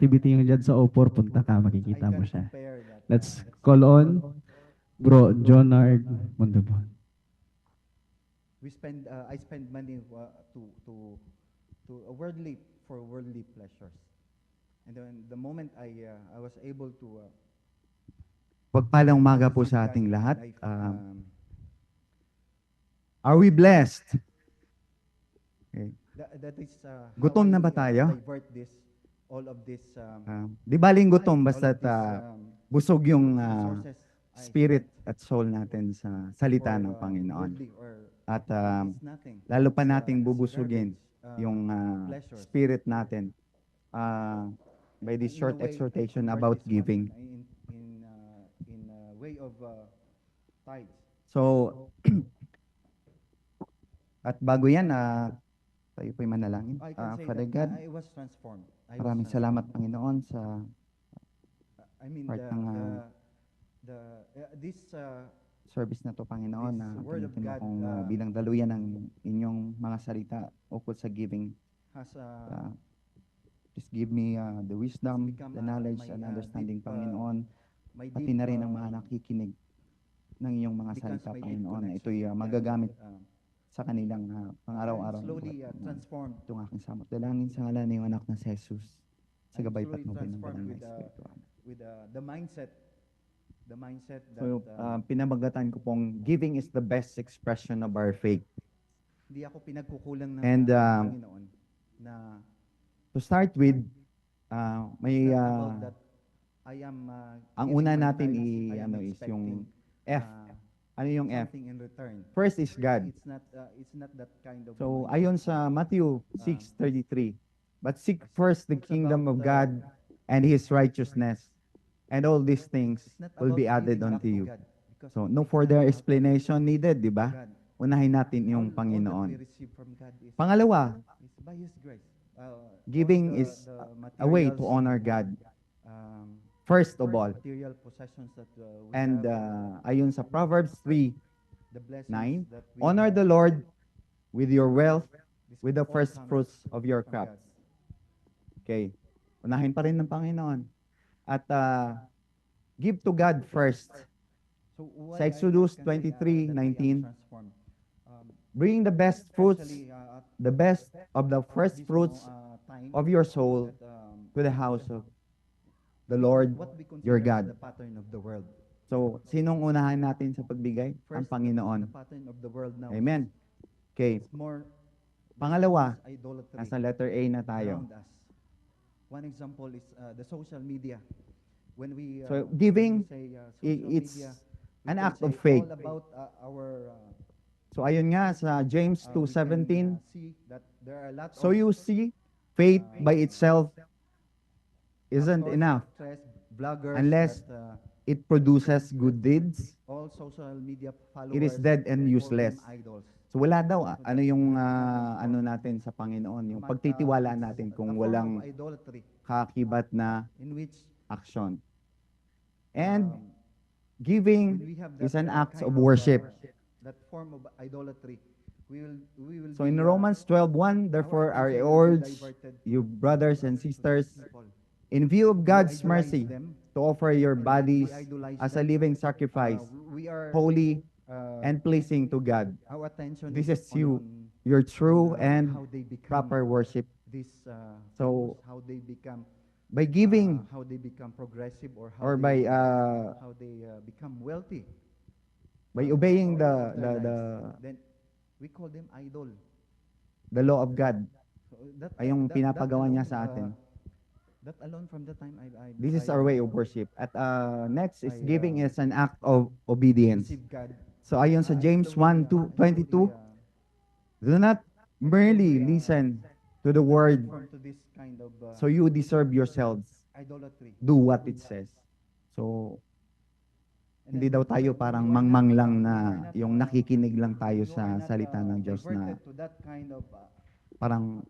activity yung dyan sa Opor, punta ka, makikita mo siya. compare that. Let's call on Bro Jonard Mondobon. I spend money to a worldly for worldly pleasures. And then the moment I was able to Pagpalang umaga po see sa God ating in lahat. life, Are we blessed? Okay. that is Gutom how na ba tayo? divert this all of this Di baling gutom, all basta of this, busog yung resources I spirit spent at soul natin sa salita for, ng Panginoon. worldly or At it's nothing. lalo pa It's, nating it's bubusugin garbage, yung pleasures. spirit natin by this In a short way, I exhortation convert about this one giving. in a way of tithes. So, at bago yan, tayo po'y manalangin. I can say Father that God, I was transformed. maraming salamat, Panginoon, sa I mean part ng, this service na to, Panginoon, This na word of gamitin mo God, akong bilang daluyan ng inyong mga salita ukol sa giving. has Just give me the wisdom, become, the knowledge, my, and understanding, deep, Panginoon, my pati deep, na rin ang mga nakikinig ng iyong mga becomes salita, my deep Panginoon, na connection ito'y with God. magagamit sa kanilang pang-araw-araw. I'm slowly buhay, Panginoon. transformed. Itong aking samot. Dalangin sa ngalan ng iyong anak na si Jesus. Sa I'm gabay slowly patnubay ng transformed banal na with, Espiritu. with the mindset that So, pinabagatan ko pong giving is the best expression of our faith. hindi ako pinagkukulang ng And, Panginoon na To start with, may it's not about that I am ang giving una my natin tithes, I am is yung expecting, F. Ano yung F? something in return. First is God. It's not that kind of So, mindset. ayon sa Matthew 6:33, but seek first the It's kingdom about of God and His righteousness, and all these things It's not will be about added giving back unto to you. God, because So, we no cannot further out of explanation needed, di ba? God. Unahin natin yung All that Panginoon. we receive from God is Pangalawa, by His grace. giving All is a way to materials, honor God. um, First of all, material possessions that we and have, ayon sa Proverbs 3:9, the blessings that we honor have, the Lord with your wealth, this with the all first comes fruits of your from crops. God. Okay. Unahin pa rin ng Panginoon. At give to God first. So why Sa Exodus I can say, that I am 23:19, transformed. bring the best fruits, Especially, the best of the at first this, fruits time of your soul that, to the house of the Lord, what we your consider as God. the pattern of the world. So, sinong unahan natin sa pagbigay? Ang First, Panginoon. the pattern of the world now Amen. Okay. is more Pangalawa, idolatry nasa letter A na tayo. around us. One example is the social media. When we So, when giving, we say, it's social media, we an can act of say faith. all about our So, ayun nga sa James we can, 2:17, see that there are a lot so of you see, faith by itself isn't actors, enough actress, bloggers unless that, it produces good deeds. all social media followers, It is dead and call them useless. idols. So wala daw, ano yung ano natin sa Panginoon, yung pagtitiwalaan It's natin a kung form walang of idolatry kakibat na in which action. And when giving we have is that an act kind of worship. that form of idolatry, we will So be, in Romans 12:1, therefore I attention will be urge diverted you brothers and to these sisters, people. in view of We God's idolize mercy, them, to offer your we bodies idolize as a them. living sacrifice, We are holy and pleasing to God. our attention This is on, you, your true on, and how they become proper worship. this So, how they become by giving how they become progressive or or they, by how they become wealthy obeying of their the lives, then we call them idol. law of God, So that, ay yung pinapagawa niya sa atin. That alone from the time This is our way of worship. At next is I, giving is an act of obedience. receive God. So ayon sa James 1:22, do not merely listen to the word Conform to this kind of so you deserve yourselves. idolatry. Do what it says. So, And hindi then daw tayo when parang you are mangmang not, lang we na are not, yung nakikinig lang tayo you are sa not, salita ng Diyos na diverted to that kind of parang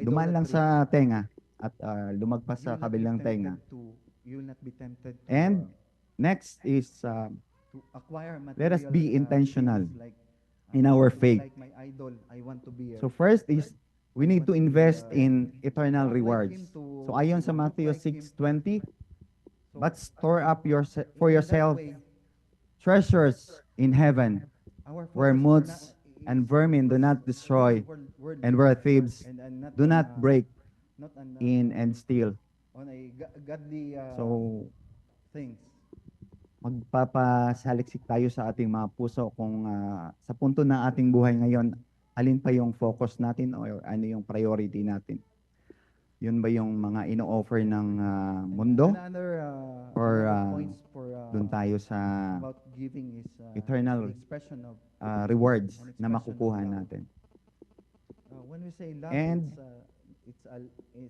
dumaan lang sa tenga at lumagpas sa kabilang tenga. You will not be tempted to, And next is to acquire let us be material intentional things like, in our to be faith. like my idol. I want to be So first is we need to invest in eternal like him rewards. to- So ayon sa to look Matthew like him. 6:20, So, but store up for in that yourself way, treasures in heaven, our where focus moths is and vermin do not destroy, worldly and where thieves and do on, not break not on, in and steal. on a godly So, things. magpapasaliksik tayo sa ating mga puso kung sa punto ng ating buhay ngayon, alin pa yung focus natin or ano yung priority natin. Yun ba yung mga ino-offer ng mundo? Another, Or, another points for Doon tayo sa about giving is eternal, the expression of rewards an na expression makukuha of love. natin. When we say love, And it's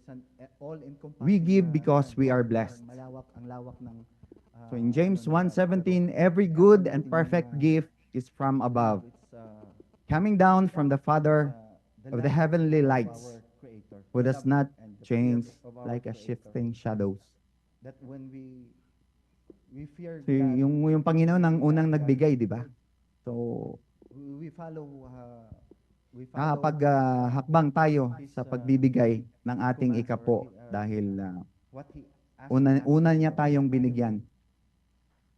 an all-encompassing. we give because term. we are blessed. Malawak ang lawak ng. So in James ano, 1:17, every good and perfect gift is from above, It's, coming down from the Father of the light heavenly of lights, our Creator, who the does love not and the change fear of our like a Creator. shifting shadows. That when we fear So God, yung Panginoon ang unang God, nagbigay, di ba? So we follow kapag hakbang tayo sa pagbibigay ng ating commands ikapo or, dahil what He asked una us niya tayong binigyan.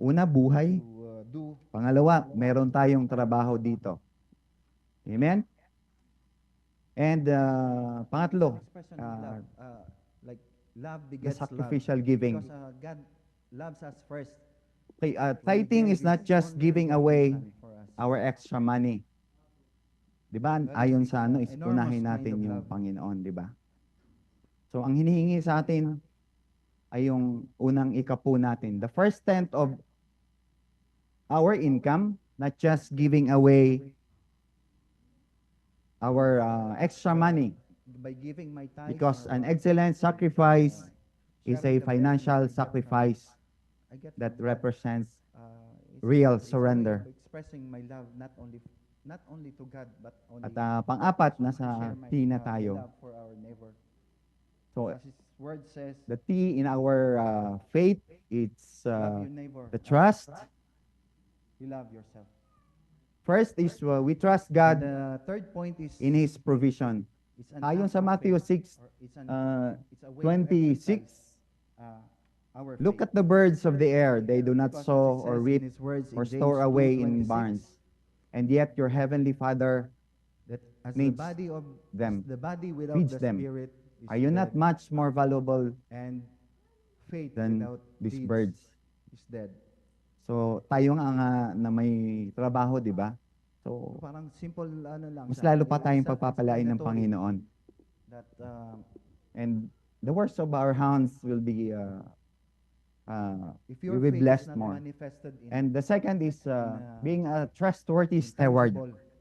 Una, buhay. to do. Pangalawa, meron tayong trabaho dito. Amen? And pangatlo, Expression of love. Like love the begets sacrificial love. giving. Because God loves us first. Okay, When He tithing gave is not His just only giving begotten away Son for us. our extra money. 'Di ba? That Ayon is sa ano, is enormous unahin kind natin of yung love. Panginoon, 'di ba? So ang hinihingi sa atin ay yung unang ikapu natin. The first tenth of our income, not just giving away our extra money, By giving my tithes because or, an excellent sacrifice is sharing a the financial blessings I get from- sacrifice I get that from God. represents It's real it's a way surrender. of expressing my love not only to God but only At pang-apat, also to nasa share my, T na the tayo. love for our neighbor. So As His word says, the T in our faith, it's love your neighbor. the trust. You love yourself. First is we trust And God the third point is in His provision. it's an Ayon act sa of Matthew faith, 6, or it's a way to 26, exercise, our look faith. at the birds of the air. They do not Because as sow it or says reap in His words or in store James away in 2:26, barns. And yet your heavenly Father that as needs the body of them, as the body without feeds the them. spirit is Are you not dead, much more valuable and faith than without these deeds birds? is dead. So tayo nga na may trabaho, di ba? So Parang simple ano lang mas siya. lalo pa tayong It's pagpapalain ng self-explanatory Panginoon. that And the works of our hands will be if we your will be faith is blessed not more. manifested in And the second is being a trustworthy in steward.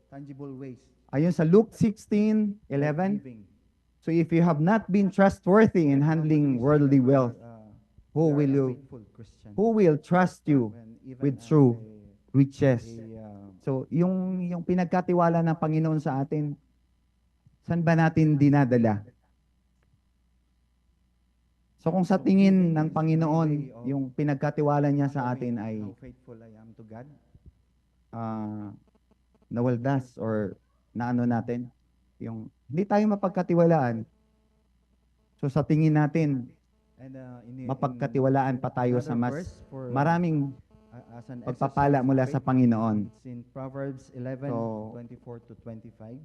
tangible ways, Ayun sa Luke like 16:11, giving. so if you have not been trustworthy in handling worldly wealth, who will you, who will trust you with true riches? So yung pinagkatiwala ng Panginoon sa atin, saan ba natin dinadala? So kung sa tingin ng Panginoon, yung pinagkatiwala niya sa atin ay how faithful I am to God. nawaldas or naano natin, yung hindi tayo mapagkatiwalaan. So sa tingin natin, And mapagkatiwalaan pa tayo sa another mas verse for, maraming as an pagpapala exercise mula of sa faith, Panginoon. It's in Proverbs 11, So, 24 to 25.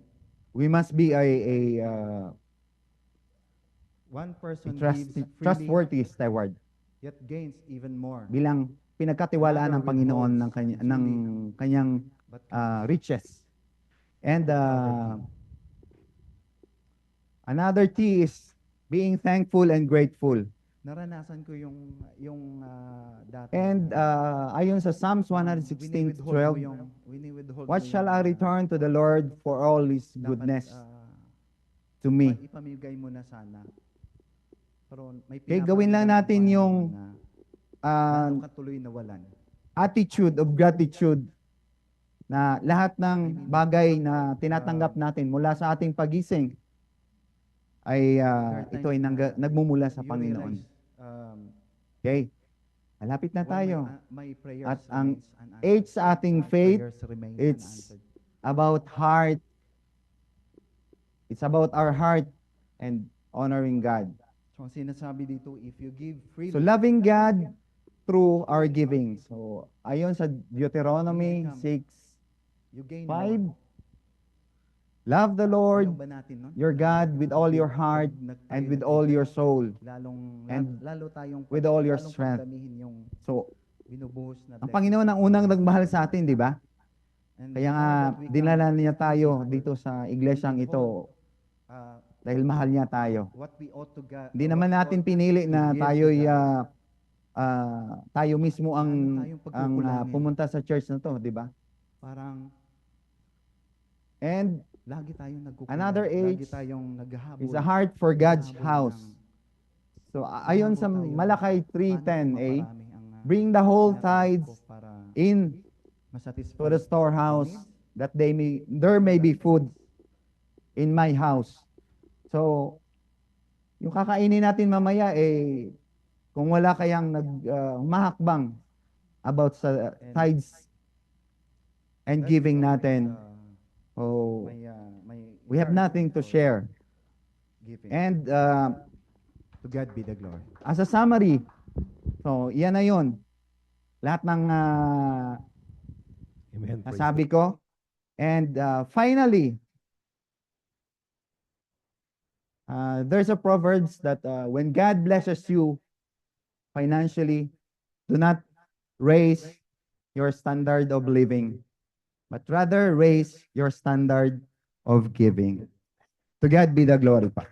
We must be a One person trust, gives freely, trustworthy steward. yet gains even more. Bilang pinagkatiwalaan ng Panginoon ng kanyang But riches. And another T is being thankful and grateful. naranasan ko yung dati. And ayon sa Psalms 116:12, what shall I return to the Lord for all His goodness to me? Ipamigay mo na sana. Pero may Okay, gawin lang natin yung katuloy na walan. attitude of gratitude na lahat ng bagay na tinatanggap natin mula sa ating pagising ay ito ay nagmumula sa Panginoon. Okay, malapit na tayo. At ang H sa ating faith, it's about heart It's about our heart and honoring God. So, ang sinasabi dito, if you give freely, So loving God through our giving. So ayon sa Deuteronomy 6:5, you gain more. love the Lord Alam ba natin nun? your God with all your heart and with all your soul. and lalo tayong with all your lalong strength. pagdamihin yung So binubuhos na ang blessing Panginoon ang unang nagmahal sa atin, di ba? And Kaya the nga more that we dinala come niya tayo forward, dito sa iglesyang we ito uh, dahil mahal niya tayo. what we ought to Hindi naman natin pinili na tayo mismo ang tayong pagkukulangin. pumunta sa church na to, di ba? Parang And lagi tayong nagkukulang. Another age lagi tayong naghahabol. is a heart for God's Naghahabol house. ng- So ayon sa naghahabol tayo Malakay paano 3:10a, maparami ang, bring the whole tinatawag tithes ko para in masatisfy to the storehouse ang needs. that there may be food in my house. So, yung kakainin natin mamaya kung wala kayang mahakbang about sa tithes and That's giving always, natin, oh, may we have nothing to share. giving. And To God be the glory. as a summary, so yan na yun. Lahat ng Amen. Praise nasabi ko. And finally, there's a proverbs that when God blesses you financially, do not raise your standard of living, but rather raise your standard of giving. To God be the glory pa.